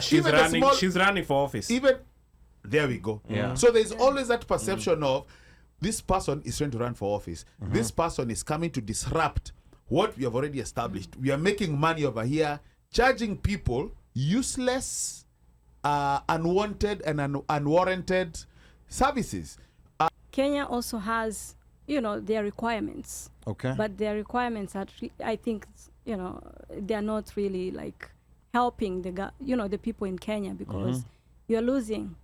she's running for office. Even there we go. Yeah. So there's always that perception of this person is trying to run for office. This person is coming to disrupt what we have already established. We are making money over here, charging people useless, unwanted, and unwarranted services. Kenya also has, their requirements. Okay. But their requirements are, I think, they are not really like helping the people in Kenya, because you're losing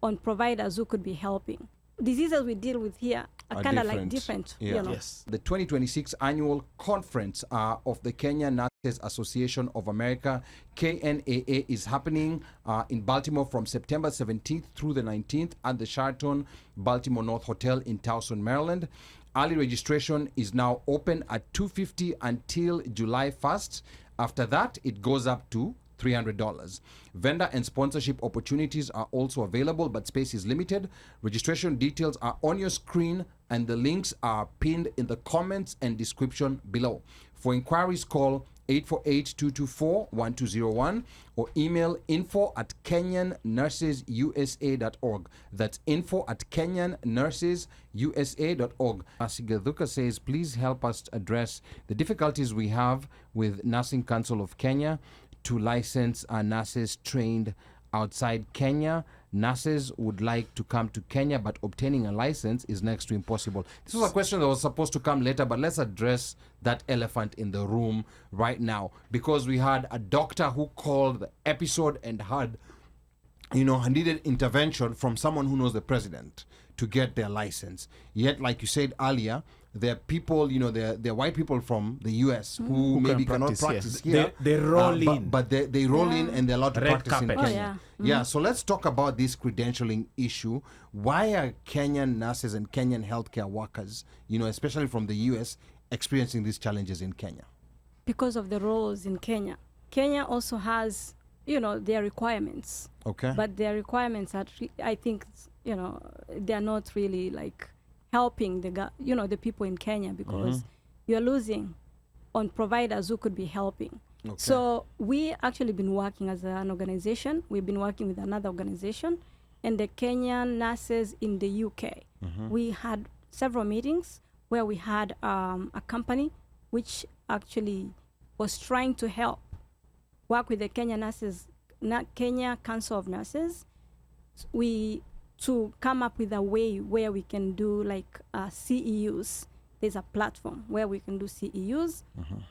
on providers who could be helping. Diseases we deal with here are kind of like different. Yeah. Yes. The 2026 annual conference of the Kenyan Nurses Association of America, KNAA, is happening in Baltimore from September 17th through the 19th at the Sheraton Baltimore North Hotel in Towson, Maryland. Early registration is now open at $250 until July 1st. After that, it goes up to $300. Vendor and sponsorship opportunities are also available, but space is limited. Registration details are on your screen, and the links are pinned in the comments and description below. For inquiries, call 848-224-1201 or email info@kenyannursesUSA.org. That's info@kenyannursesUSA.org. Sigadhuka says, please help us address the difficulties we have with Nursing Council of Kenya to license our nurses trained outside Kenya. Nurses would like to come to Kenya, but obtaining a license is next to impossible. This was a question that was supposed to come later, but let's address that elephant in the room right now, because we had a doctor who called the episode and had, needed intervention from someone who knows the president to get their license. Yet, like you said earlier, there are people, there are white people from the US who maybe cannot practice here. They roll in. But they roll in and they're allowed to Red practice in carpet. Kenya. Yeah, so let's talk about this credentialing issue. Why are Kenyan nurses and Kenyan healthcare workers, especially from the US, experiencing these challenges in Kenya? Because of the roles in Kenya. Kenya also has, their requirements. Okay. But their requirements are, I think, they are not really like helping the people in Kenya, because you're losing on providers who could be helping. Okay. So we actually been working as an organization. We've been working with another organization and the Kenyan nurses in the UK. We had several meetings where we had a company which actually was trying to help work with the Kenya nurses, Kenya Council of Nurses, to come up with a way where we can do like CEUs. There's a platform where we can do CEUs,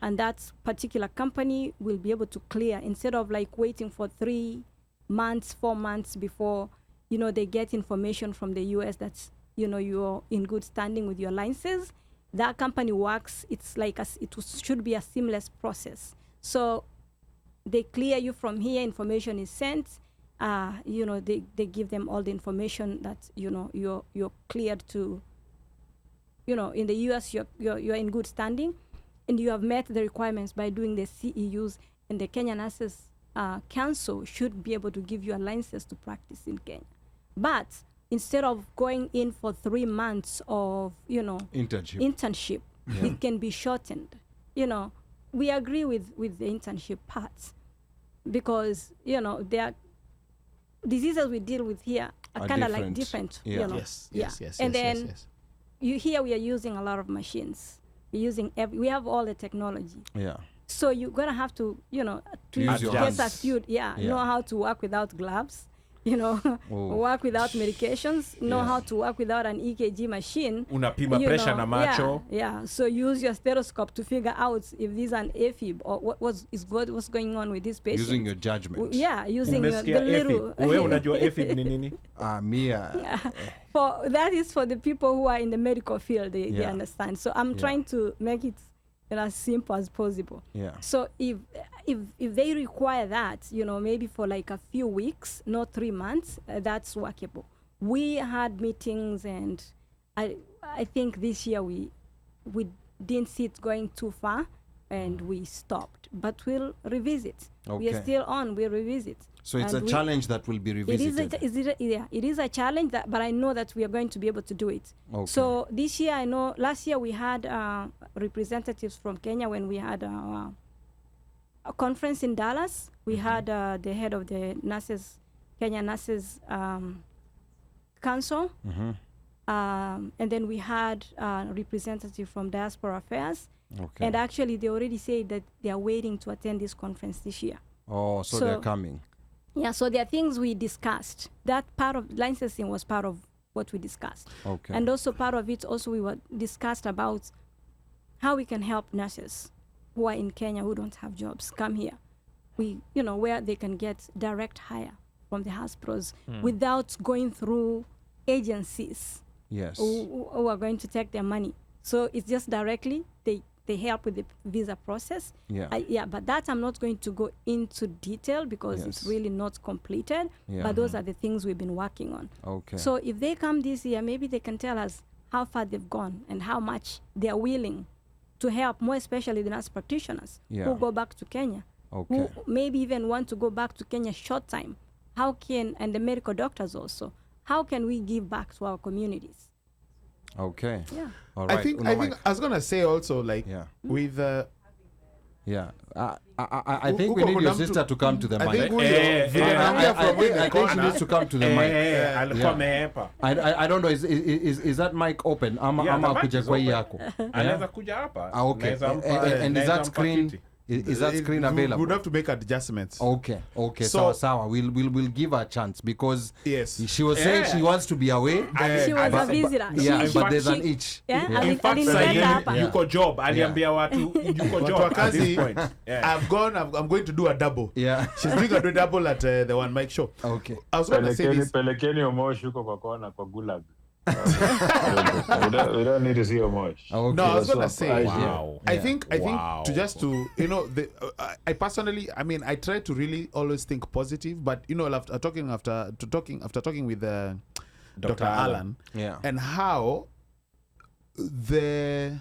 and that particular company will be able to clear, instead of like waiting for 3 months, 4 months before, they get information from the US that, you're in good standing with your licenses. That company works, it's like should be a seamless process. So they clear you from here, information is sent, they give them all the information that, you're cleared to, in the US, you're in good standing, and you have met the requirements by doing the CEUs, and the Kenya Nurses Council should be able to give you a license to practice in Kenya. But instead of going in for 3 months of, internship, it can be shortened. We agree with the internship parts, because, there diseases we deal with here are kind of like different. Yes. And then here we are using a lot of machines. We're using we have all the technology. Yeah. So you're gonna have to, to use your get hands. know how to work without gloves. Work without medications, know how to work without an EKG machine. Unapima pressure na macho. Yeah. So use your stethoscope to figure out if this is an AFib or what's going on with this patient. Using your judgment. Using the little. Wewe unajua AFib ni nini? That is for the people who are in the medical field. They understand. So I'm trying to make it as simple as possible. Yeah. So if they require that, maybe for like a few weeks, not 3 months, that's workable. We had meetings, and I think this year we didn't see it going too far, and we stopped. But we'll revisit. Okay. We are still on. We'll revisit. So it's a challenge that will be revisited. It is a challenge, but I know that we are going to be able to do it. Okay. So this year, I know last year we had representatives from Kenya when we had our a conference in Dallas. We had the head of the nurses, Kenya Nurses Council. And then we had a representative from Diaspora Affairs. Okay. And actually, they already said that they are waiting to attend this conference this year. Oh, so they're coming. Yeah, so there are things we discussed. That part of licensing was part of what we discussed. Okay. And also part of it also we were discussed about how we can help nurses who are in Kenya who don't have jobs come here. Where they can get direct hire from the hospitals without going through agencies Yes. who are going to take their money. So it's just directly they help with the visa process. Yeah. But that I'm not going to go into detail because it's really not completed. Yeah. But those are the things we've been working on. Okay. So if they come this year, maybe they can tell us how far they've gone and how much they are willing to help, more especially the nurse practitioners who go back to Kenya, who maybe even want to go back to Kenya short time. And the medical doctors also, how can we give back to our communities? Okay. Yeah. All right. I think I was gonna say also with Yeah. I think we need your sister to come to the I mic. think I think she needs to come to the mic. alikuwa amehepa. I don't know, is that mic open? Ama Yeah, the mic kuja is kwa hii open. yako? Anaweza kuja hapa. Okay. Naweza mpa- And is naweza that mpa screen kiti. is that screen we available? would have to make adjustments. Okay. So- Sawa. We'll give her a chance because Yes. she was saying she wants to be away. She was a visitor. Yeah, She- but there's she- an itch. Yeah, In fact, alinileta sahi hapa. yuko job. Aliambia watu yuko Watu job wa at kazi, this point. Yeah. I'm going to do a double. Yeah. She's doing a double at the One Mic show. Okay. I was going to say this. Pelekeni Omosh huko kwa kona kwa gulag. we don't need to see Omosh. Okay. No, I was gonna say. Wow. I think Wow. to just to I personally, I mean, I try to really always think positive, but after talking with Dr. Alan, Yeah. and how the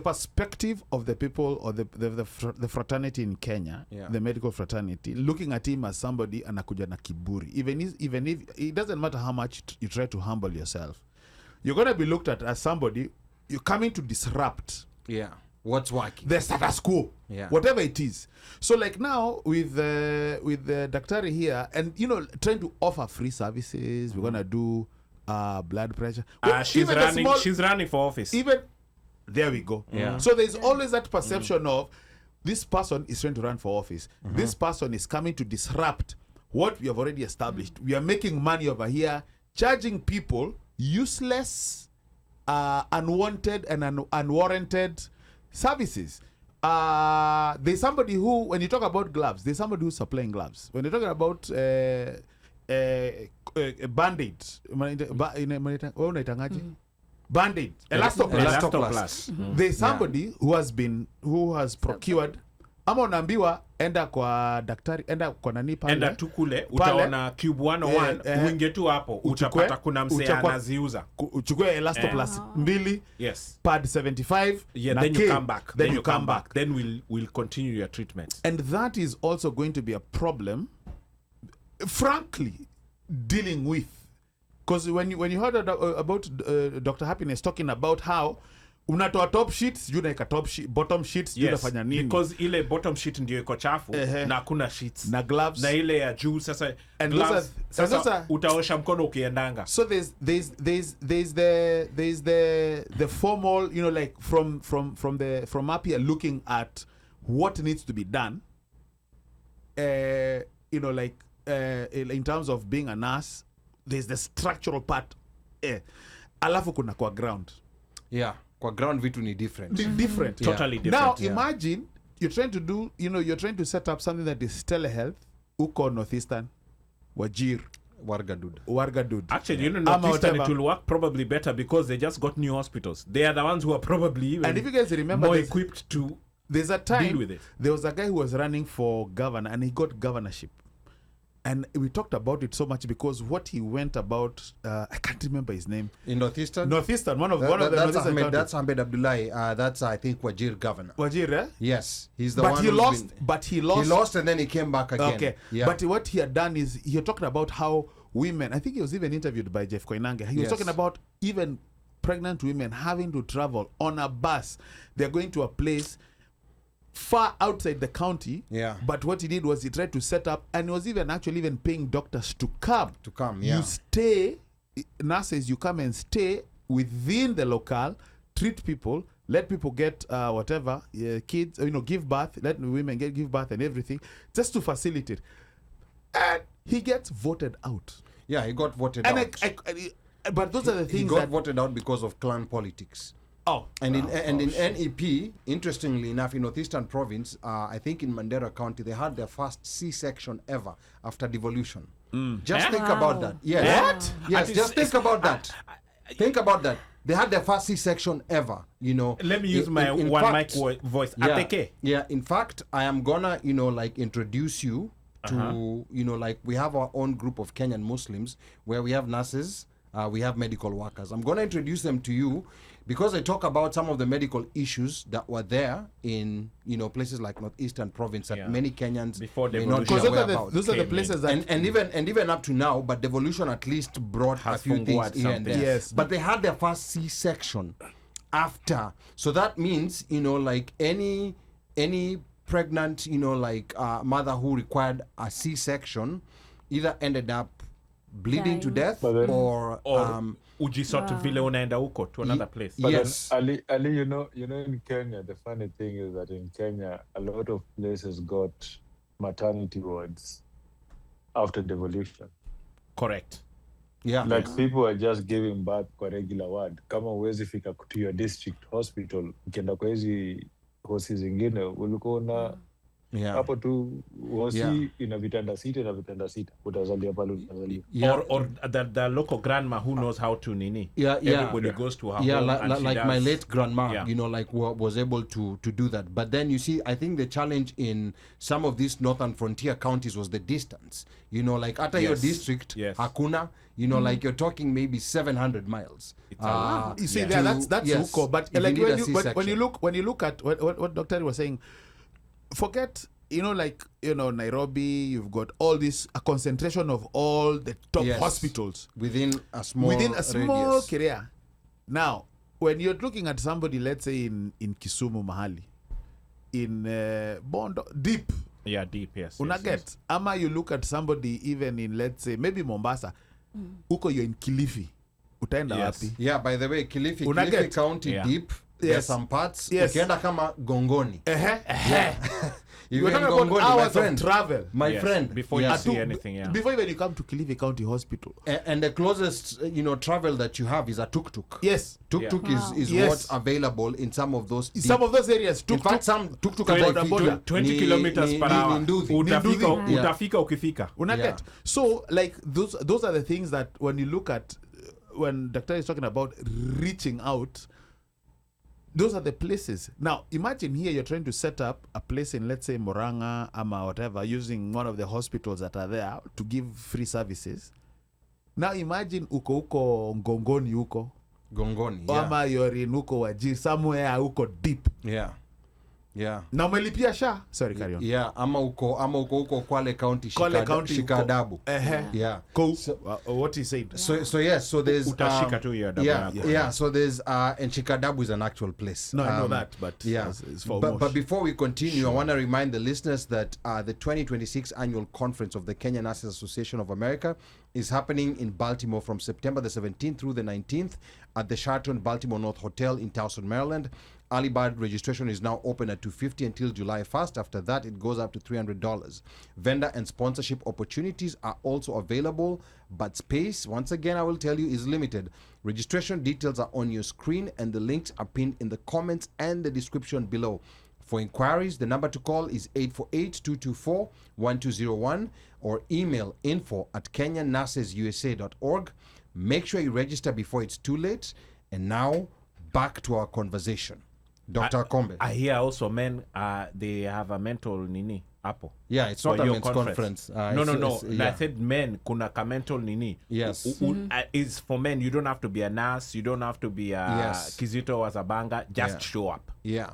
perspective of the people or the fraternity in Kenya, the medical fraternity, looking at him as somebody anakuja na kiburi, even if it doesn't matter how much you try to humble yourself, you're going to be looked at as somebody you're coming to disrupt What's working? the status quo, whatever it is. So like now with the Daktari here, and trying to offer free services, we're gonna do blood pressure. She's running for office. Even there we go. Yeah. So there's always that perception of this person is trying to run for office. This person is coming to disrupt what we have already established. We are making money over here, charging people useless, unwanted, and unwarranted services. There's somebody who, when you talk about gloves, there's somebody who's supplying gloves. When you're talking about Band-Aid, Band-Aid, Elastoplast. There's somebody who has procured. Ama unaambiwa enda kwa daktari, enda kwa nani pale. Enda tu kule, utaona Cube 101, uingie tu hapo, utapata kuna msee anaziuza. Uchukue Elastoplast 2, Yes. pad 75, Yeah, na then K, you come back. Then you come back. Then we'll continue your treatment. And that is also going to be a problem, frankly, dealing with. Because when you heard about Dr. Happiness talking about how unatoa top sheets, you like a bottom sheets, you nafanya nini? Because ile bottom sheet ndio iko chafu na kuna sheets. Na gloves. Na ile ya juu sasa And gloves, those are, utaosha mkono ukiendanga. So there's the formal, like from up here looking at what needs to be done, in terms of being a nurse. There's the structural part. Alafu kuna kwa ground. Yeah. Kwa ground vitu ni different. Different. Totally different. Now imagine you're trying to do, you're trying to set up something that is telehealth. Uko Northeastern, Wajir, Wargadud. Actually, Northeastern, it will work probably better because they just got new hospitals. They are the ones who are probably even and if you guys remember, more equipped to there's a time deal with it. There was a guy who was running for governor and he got governorship. And we talked about it so much because what he went about, I can't remember his name. In Northeastern? Northeastern, one of the that's Northeastern Ahmed, that's Ahmed Abdullahi. That's, I think, Wajir governor. Wajir, eh? Yes. He's the but one he lost. But he lost. He lost and then he came back again. Okay. Yeah. But what he had done is he had talked about how women, I think he was even interviewed by Jeff Koinange. He was talking about even pregnant women having to travel on a bus. They're going to a place far outside the county. Yeah. But what he did was he tried to set up, and he was even paying doctors to come. Yeah. You stay, nurses, you come and stay within the locale, treat people, let people get whatever, kids, give birth, let women give birth and everything, just to facilitate. And he gets voted out. Yeah, he got voted And out. but those are the things he got that voted out because of clan politics. Oh, and in NEP, interestingly enough, in Northeastern Province, I think in Mandera County, they had their first C-section ever after devolution. Just think about that. Yes. What? Yes, just think about that. Think about that. They had their first C-section ever, Let me use my in one fact, mic voice. Yeah, Ateke. yeah, in fact, I am gonna, introduce you to, we have our own group of Kenyan Muslims where we have nurses, we have medical workers. I'm gonna introduce them to you because I talk about some of the medical issues that were there in, places like Northeastern Province that many Kenyans before may not be devolution. aware about. those are the places that And even up to now, but devolution at least brought a few things here and there. Yes. But they had their first C-section after. So that means, any pregnant, mother who required a C-section either ended up bleeding to death or ujisort vile unaenda huko to another place. But yes. then, Ali, in Kenya, the funny thing is that in Kenya, a lot of places got maternity wards after devolution. Correct. Yeah. Like people are just giving birth kwa regular ward. Kama uwezi fika to your district hospital, ukienda kwa hizi hosi zingine, ulikuwa na hapo tu hosi ina vitanda sita, utazalia pale utazalia. Or the local grandma who knows how to nini. Everybody goes to her home and like does. my late grandma, was able to do that. But then you see, I think the challenge in some of these northern frontier counties was the distance. At your district, hakuna, like you're talking maybe 700 miles. You see, that's huko. But like when you look at what Dr. was saying, forget, Nairobi, you've got all this, a concentration of all the top hospitals within a small radius. Area. Now, when you're looking at somebody, let's say in Kisumu Mahali, in Bondo, deep. Yeah, deep, yes. Unaget. Ama you look at somebody even in, let's say, maybe Mombasa, uko you're in Kilifi. Utaenda wapi? Yeah, by the way, Kilifi County deep. There's some parts. Ukienda kama Gongoni. You're talking about hours of travel. My friend. Before you see anything, Before even you come to Kilifi County Hospital. And the closest, travel that you have is a tuk-tuk. Yes. Tuk-tuk is what's available in some of those areas. In fact, some tuk-tuk are like 20 kilometers per hour. Utafika ukifika. Unaget. So, like, those are the things that when you look at, when Dr. is talking about reaching out, those are the places. Now, imagine here you're trying to set up a place in, let's say, Moranga, Ama, whatever, using one of the hospitals that are there to give free services. Now, imagine uko Ngongoni uko. Gongoni, Ama you're in uko Wajir, somewhere uko deep. Yeah. Na umelipia SHA. Sorry, carry on. Yeah, ama uko Kwale County, Shikadabu. Yeah. Cool. So, what he said. So there's utashika tu hiyo adabu. So there's and Shikadabu is an actual place. No, I know that, but it's for but before we continue, I want to remind the listeners that the 2026 annual conference of the Kenyan Nurses Association of America is happening in Baltimore from September the 17th through the 19th at the Sheraton Baltimore North Hotel in Towson, Maryland. Early bird registration is now open at $250 until July 1st. After that, it goes up to $300. Vendor and sponsorship opportunities are also available, but space, once again, I will tell you, is limited. Registration details are on your screen, and the links are pinned in the comments and the description below. For inquiries, the number to call is 848-224-1201 or email info@kenyannursesusa.org. Make sure you register before it's too late. And now, back to our conversation. Dr. Akombe. I hear also men, they have a mental nini, hapo. Yeah, it's not a men's conference. No. I said men, kuna ka mental nini. Yes. Is for men, you don't have to be a nurse, you don't have to be a Kizito or a banga, just show up. Yeah.